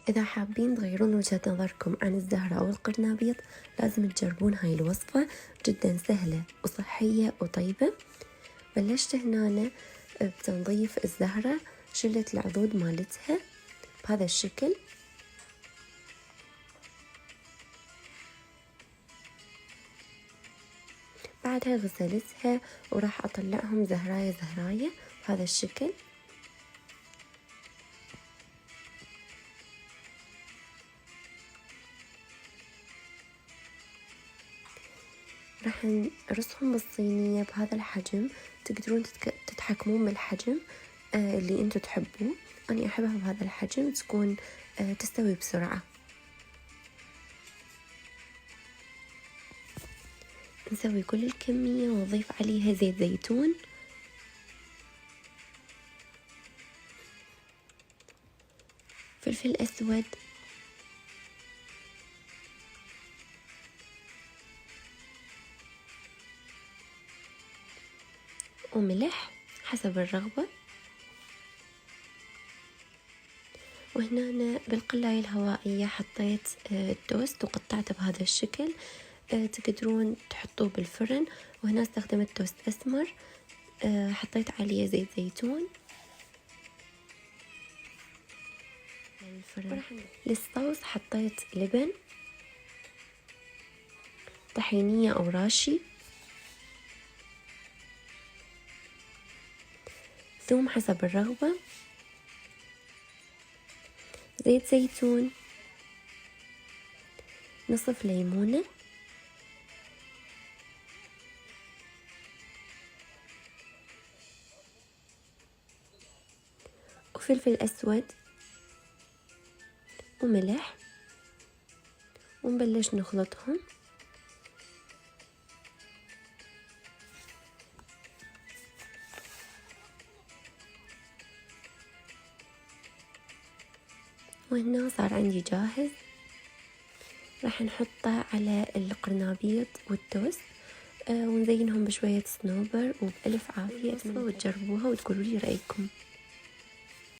إذا حابين تغيرون وجهة نظركم عن الزهرة أو القرنبيط لازم تجربون هاي الوصفة، جدا سهلة وصحية وطيبة. بلشت هنا بتنظيف الزهرة، شلت العضود مالتها بهذا الشكل. بعدها غسلتها وراح أطلعهم زهراية زهراية بهذا الشكل. راح نرصهم بالصينية بهذا الحجم، تقدرون تتحكمون بالحجم اللي انتو تحبوه. أنا أحبها بهذا الحجم تكون تستوي بسرعة. نسوي كل الكمية ونضيف عليها زيت زيتون، فلفل أسود، وملح حسب الرغبة. وهنا بالقلاية الهوائية حطيت التوست وقطعته بهذا الشكل. تقدرون تحطوه بالفرن، وهنا استخدمت توست أسمر، حطيت عليه زيت زيتون للفرن. للصوص حطيت لبن، طحينية أو راشي، ثوم حسب الرغبة، زيت زيتون، نصف ليمونة، وفلفل أسود، وملح، ونبلش نخلطهم. وهنا صار عندي جاهز. راح نحطه على القرنبيط والتوست، ونزينهم بشوية صنوبر، وبألف عافية. وتجربوها وتقولوا لي رأيكم.